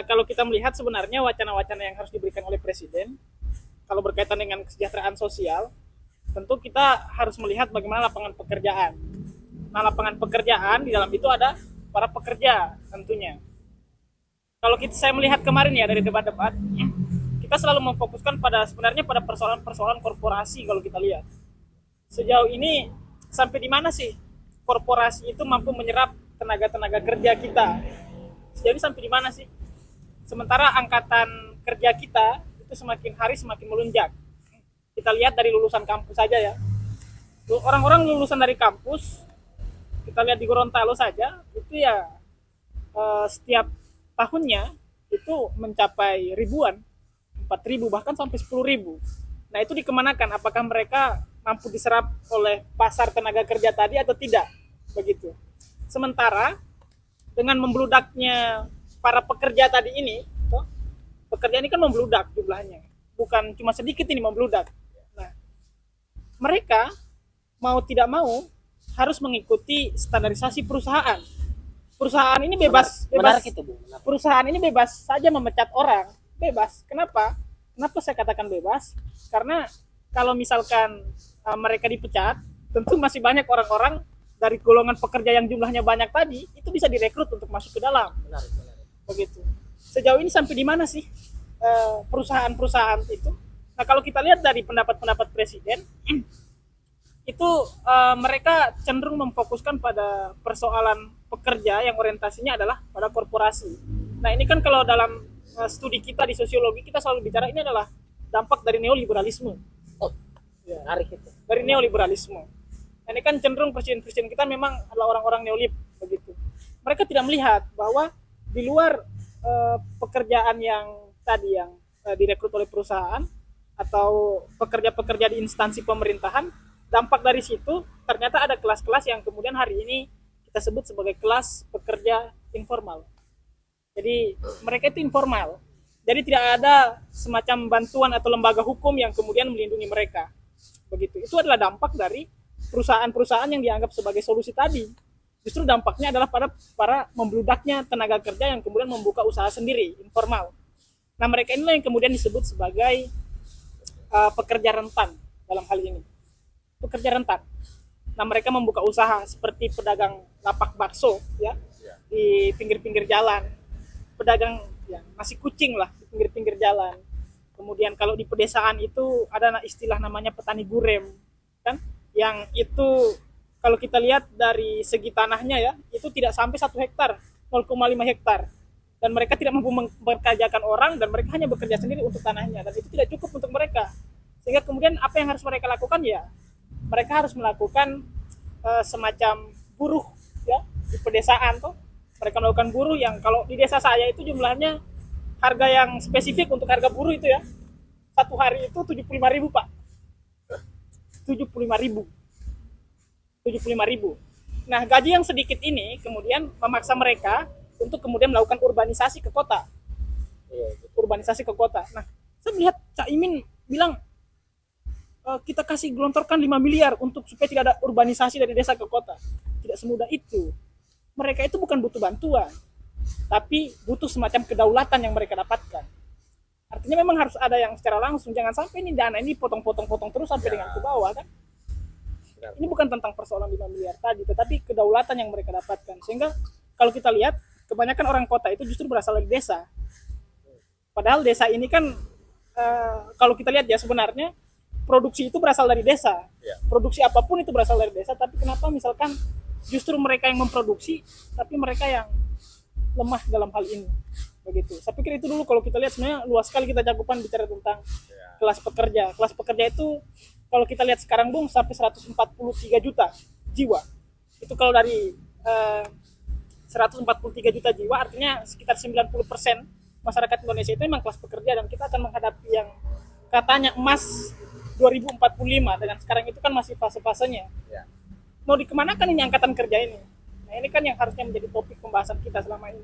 Kalau kita melihat sebenarnya wacana-wacana yang harus diberikan oleh Presiden, kalau berkaitan dengan kesejahteraan sosial, tentu kita harus melihat bagaimana lapangan pekerjaan. Nah, lapangan pekerjaan di dalam itu ada para pekerja tentunya. Kalau saya melihat kemarin ya dari debat-debat, kita selalu memfokuskan pada sebenarnya pada persoalan-persoalan korporasi. Kalau kita lihat sejauh ini sampai di mana sih korporasi itu mampu menyerap tenaga-tenaga kerja kita? Sejauh ini sampai di mana sih? Sementara angkatan kerja kita itu semakin hari semakin melunjak. Kita lihat dari lulusan kampus saja ya. Orang-orang lulusan dari kampus, kita lihat di Gorontalo saja, itu ya setiap tahunnya itu mencapai ribuan, 4.000 bahkan sampai 10.000. Nah itu dikemanakan? Apakah mereka mampu diserap oleh pasar tenaga kerja tadi atau tidak? Begitu. Sementara dengan membludaknya para pekerja tadi ini, pekerja ini kan membludak jumlahnya, bukan cuma sedikit ini membludak. Nah, mereka mau tidak mau harus mengikuti standarisasi perusahaan. Perusahaan ini bebas, itu, Bu. perusahaan ini bebas saja memecat orang, bebas. Kenapa? Kenapa saya katakan bebas? Karena kalau misalkan mereka dipecat, tentu masih banyak orang-orang dari golongan pekerja yang jumlahnya banyak tadi itu bisa direkrut untuk masuk ke dalam. Benar. Begitu. Sejauh ini sampai di mana sih perusahaan-perusahaan itu? Nah, kalau kita lihat dari pendapat-pendapat Presiden, itu mereka cenderung memfokuskan pada persoalan pekerja yang orientasinya adalah pada korporasi. Nah, ini kan kalau dalam studi kita di sosiologi kita selalu bicara ini adalah dampak dari neoliberalisme. Oh, ya, menarik itu. Dari neoliberalisme. Ini kan cenderung presiden-presiden kita memang adalah orang-orang neolib begitu. Mereka tidak melihat bahwa di luar pekerjaan yang tadi yang direkrut oleh perusahaan atau pekerja-pekerja di instansi pemerintahan, dampak dari situ ternyata ada kelas-kelas yang kemudian hari ini kita sebut sebagai kelas pekerja informal. Jadi mereka itu informal. Jadi tidak ada semacam bantuan atau lembaga hukum yang kemudian melindungi mereka. Begitu. Itu adalah dampak dari perusahaan-perusahaan yang dianggap sebagai solusi tadi. Justru dampaknya adalah pada para membludaknya tenaga kerja yang kemudian membuka usaha sendiri, informal. Nah, mereka inilah yang kemudian disebut sebagai pekerja rentan dalam hal ini. Pekerja rentan. Nah, mereka membuka usaha seperti pedagang lapak bakso ya di pinggir-pinggir jalan. Pedagang ya, nasi kucing lah di pinggir-pinggir jalan. Kemudian kalau di pedesaan itu ada istilah namanya petani gurem, kan? Yang itu kalau kita lihat dari segi tanahnya ya, itu tidak sampai 1 hektar, 0,5 hektar. Dan mereka tidak mampu mempekerjakan orang dan mereka hanya bekerja sendiri untuk tanahnya dan itu tidak cukup untuk mereka. Sehingga kemudian apa yang harus mereka lakukan ya? Mereka harus melakukan semacam buruh ya di pedesaan tuh. Mereka melakukan buruh yang kalau di desa saya itu jumlahnya harga yang spesifik untuk harga buruh itu ya. 1 hari itu 75.000, Pak. 75.000. Nah, gaji yang sedikit ini kemudian memaksa mereka untuk kemudian melakukan urbanisasi ke kota. Urbanisasi ke kota. Nah, saya melihat Cak Imin bilang kita kasih gelontorkan 5 miliar untuk supaya tidak ada urbanisasi dari desa ke kota. Tidak semudah itu. Mereka itu bukan butuh bantuan, tapi butuh semacam kedaulatan yang mereka dapatkan. Artinya memang harus ada yang secara langsung, jangan sampai ini dana ini potong-potong terus sampai dengan ke bawah kan. Ini bukan tentang persoalan 5 miliar tadi, tetapi kedaulatan yang mereka dapatkan. Sehingga kalau kita lihat, kebanyakan orang kota itu justru berasal dari desa. Padahal desa ini kan, kalau kita lihat ya sebenarnya, produksi itu berasal dari desa. Produksi apapun itu berasal dari desa, tapi kenapa misalkan justru mereka yang memproduksi, tapi mereka yang lemah dalam hal ini. Begitu. Saya pikir itu dulu kalau kita lihat sebenarnya luas sekali kita cakupan bicara tentang kelas pekerja. Kelas pekerja itu kalau kita lihat sekarang Bung sampai 143 juta jiwa. Itu kalau dari 143 juta jiwa artinya sekitar 90% masyarakat Indonesia itu memang kelas pekerja dan kita akan menghadapi yang katanya emas 2045 dengan sekarang itu kan masih fase-fasenya. Mau dikemanakan ini angkatan kerja ini? Nah ini kan yang harusnya menjadi topik pembahasan kita selama ini.